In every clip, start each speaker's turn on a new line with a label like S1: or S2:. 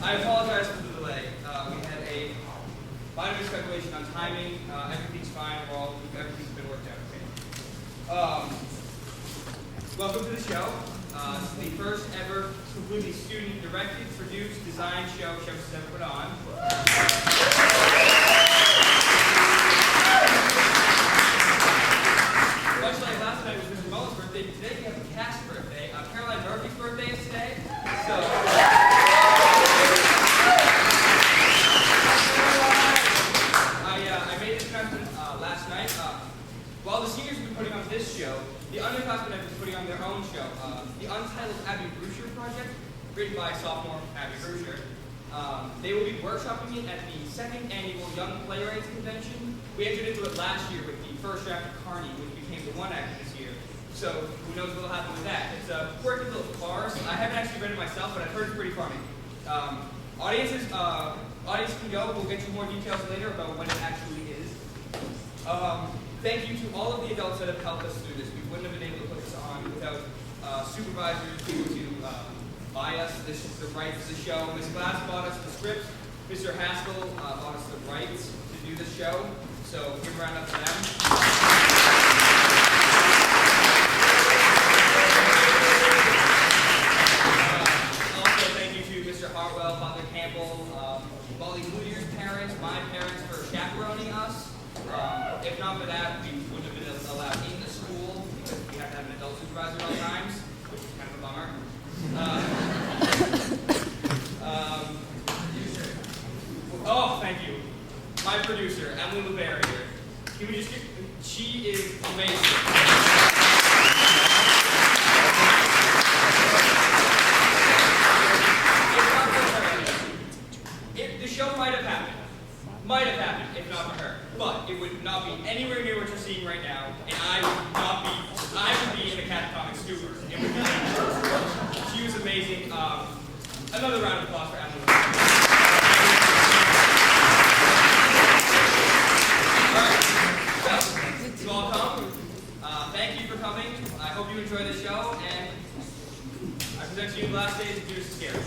S1: I apologize for the delay. We had a minor miscalculation on timing. Everything's fine. Everything's been worked out. Okay. Welcome to the show. This is the first ever completely student-directed, produced, designed show CHSJI ever put on. Much like last night was Mr. Mullen's birthday, today we have a cast birthday. Caroline Murphy's birthday is today. So, I made this announcement last night. While the seniors have been putting on this show, the underclassmen have been putting on their own show, the Untitled Abby Bruscher Project, written by sophomore Abby Bruscher. They will be workshopping it at the second annual Young Playwrights Convention. We entered into it last year with the first draft of Carney, which became the one act this year. So who knows what will happen with that. It's a quirky little farce. I haven't actually read it myself, but I've heard it's pretty funny. Audience can go. We'll get you more details later about when it actually is. Thank you to all of the adults that have helped us through this. We wouldn't have been able to put this on without supervisors, people to buy us the rights to the show. Ms. Glass bought us the script. Mr. Haskell bought us the rights to do the show. So give a round up to them. Also, thank you to Mr. Hartwell, Father Campbell, Molly Moodier's parents, my parents for chaperoning us. If not for that, we wouldn't have been allowed in the school because we have to have an adult supervisor at all times, which is kind of a bummer. Oh, thank you. My producer, Emily LeBarrier. Can we just get, she is amazing. The show might have happened. Might have happened if not for her. But it would not be anywhere near what you're seeing right now, and I would be in a catatonic stupor. It would be, she was amazing. Another round of applause for Emily. Alright, so you all come. Thank you for coming. I hope you enjoy the show, and I present to you the last days of Judas Iscariot.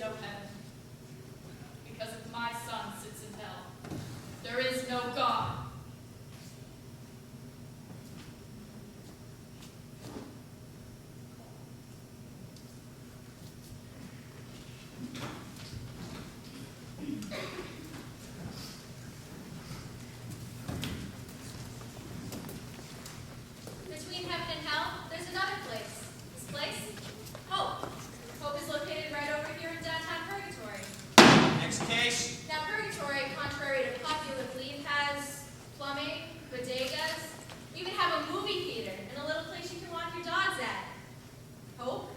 S2: no heaven. Because if my son sits in hell, there is no God.
S3: Between heaven and hell, there's another place. This place? Hope. Hope is located right over here in downtown Purgatory.
S1: Next case.
S3: Now, Purgatory, contrary to popular belief, has plumbing, bodegas. We even have a movie theater and a little place you can walk your dogs at. Hope?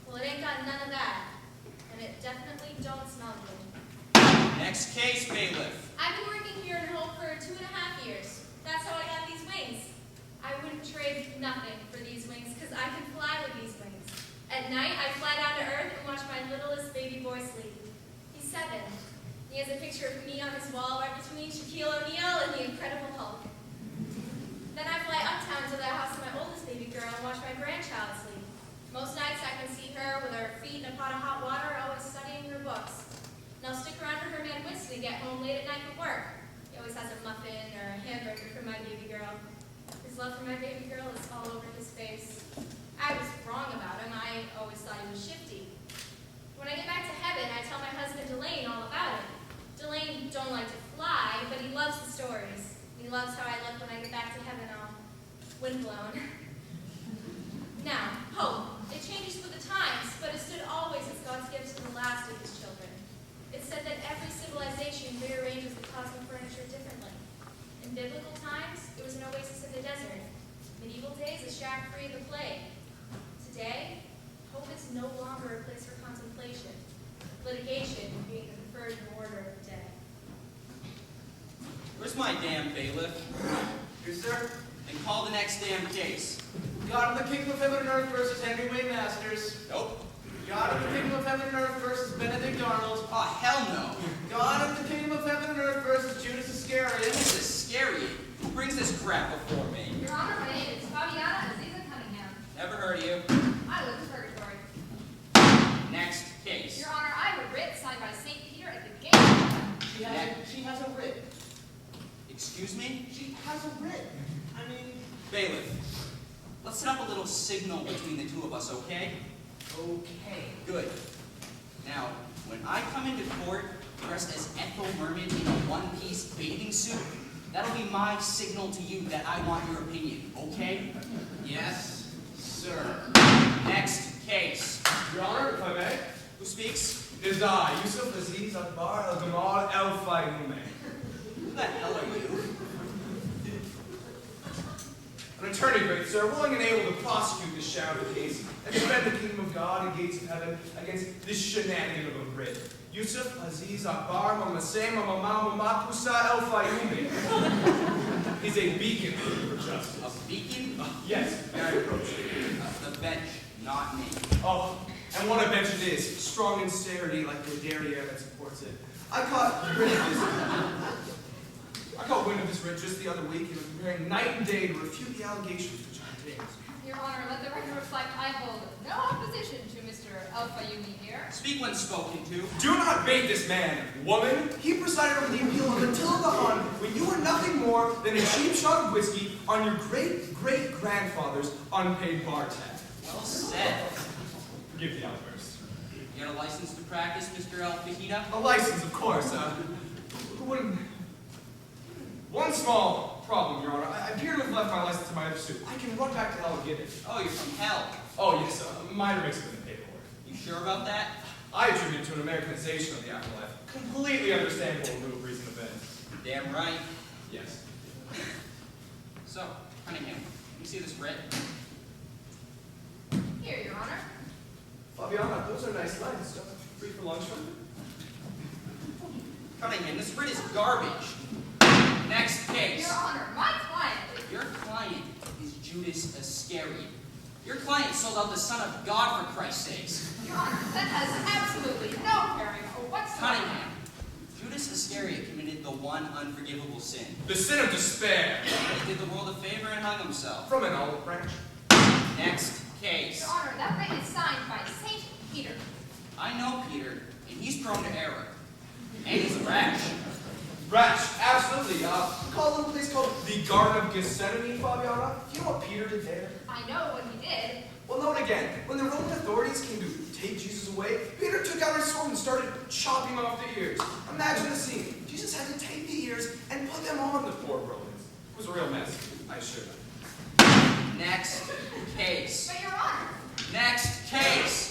S3: Well, it ain't got none of that. And it definitely don't smell good.
S1: Next case, bailiff.
S3: I've been working here in Hope for 2.5 years. That's how I got these wings. I wouldn't trade nothing for these wings because I can fly with these wings. At night, I fly down to earth and watch my littlest baby boy sleep. He's 7. He has a picture of me on his wall right between Shaquille O'Neal and the Incredible Hulk. Then I fly uptown to the house of my oldest baby girl and watch my grandchild sleep. Most nights I can see her with her feet in a pot of hot water, always studying her books. And I'll stick around for her man Witz when we get home late at night from work. He always has a muffin or a hamburger for my baby girl. His love for my baby girl is all over his face. I was wrong about him. I always thought he was shifty. When I get back to heaven, I tell my husband Delane all about it. Delane don't like to fly, but he loves the stories. He loves how I look when I get back to heaven all windblown. Now, hope. It changes with the times, but it stood always as God's gift to the last of his children. It said that every civilization rearranges the cosmic furniture differently. In biblical times, it was an oasis in the desert. Medieval days, a shack free of the plague. Today, hope is no longer a place for contemplation, litigation being the preferred order of the day.
S1: Where's my damn bailiff?
S4: Here, sir.
S1: And call the next damn case.
S4: God of the Kingdom of Heaven and Earth versus Henry Wayne Masters.
S1: Nope.
S4: God of the Kingdom of Heaven and Earth versus Benedict Arnold.
S1: Oh, hell no.
S4: God of the Kingdom of Heaven and Earth versus Judas Iscariot.
S1: This is scary. Who brings this crap before me?
S5: Your Honor, my name is Fabiana Aziza Cunningham.
S1: Never heard of you.
S5: I live in Purgatory.
S1: Next case.
S5: Your Honor, I have a writ signed by St. Peter at the gate.
S4: She has a writ.
S1: Excuse me?
S4: She has a writ. I mean...
S1: Bailiff, let's set up a little signal between the two of us, okay?
S4: Okay.
S1: Good. Now, when I come into court dressed as Ethel Merman in a one-piece bathing suit, that'll be my signal to you that I want your opinion, okay?
S4: Yes, sir.
S1: Next case.
S6: Your Honor, if I may,
S1: Who speaks?
S6: it is I, Yusuf Aziz Akbar al-Gamal al-Fayyumi.
S1: Who the hell are you?
S6: An attorney, great sir, willing and able to prosecute this shadow case and defend the kingdom of God and gates of heaven against this shenanigan of a writ. Yusuf Aziz Akbar Mamaseh Mamamama Makusa al-Fayyumi. He's a beacon for justice.
S1: A beacon?
S6: Yes, may I approach?
S1: The bench, not me.
S6: Oh, and what I bet it is, strong in sincerity like the derriere that supports it. I caught wind of this writ just the other week and was preparing night and day to refute the allegations which it contains.
S5: Your Honor, let the record reflect I hold no opposition to Mr. Al-Fayyumi here.
S1: Speak when spoken to.
S6: Do not bait this man, woman. He presided over the appeal of Attila the Hun when you were nothing more than a cheap shot of whiskey on your great-great-grandfather's unpaid bar tab.
S1: Well said.
S6: Forgive the outburst.
S1: You got a license to practice, Mr. El-Fajita?
S6: A license, of course. Who wouldn't... One small problem, Your Honor. I appear to have left my license in my other suit. I can run back to hell and get it.
S1: Oh, you're from hell.
S6: Oh, yes, minor mix in the paperwork.
S1: You sure about that?
S6: I attribute it to an Americanization of the afterlife. Completely understandable in lieu of reason events.
S1: Damn right.
S6: Yes.
S1: So, Cunningham, you see this writ?
S5: Here, Your Honor.
S6: Fabiana, those are nice legs. Free for lunch from
S1: Cunningham, this writ is garbage. Next case.
S5: Your Honor, my client.
S1: Your client is Judas Iscariot. Your client sold out the Son of God, for Christ's sakes.
S5: Your Honor, that has absolutely no bearing whatsoever.
S1: Cunningham, Judas Iscariot committed the one unforgivable sin.
S6: the sin of despair.
S1: He did the world a favor and hung himself.
S6: From an olive branch.
S1: Next case.
S5: Your Honor, that writ is signed by St. Peter.
S7: I know Peter, and he's prone to error. And he's rash.
S6: Rash, absolutely. Call a little place called the Garden of Gethsemane, Fabiana. You know what Peter did there?
S5: I know what he did.
S6: Well, note again. When the Roman authorities came to take Jesus away, Peter took out his sword and started chopping off the ears. Imagine the scene. Jesus had to take the ears and put them on the poor Romans. It was a real mess, I assure you.
S7: Next case.
S5: But Your Honor,
S7: Next case.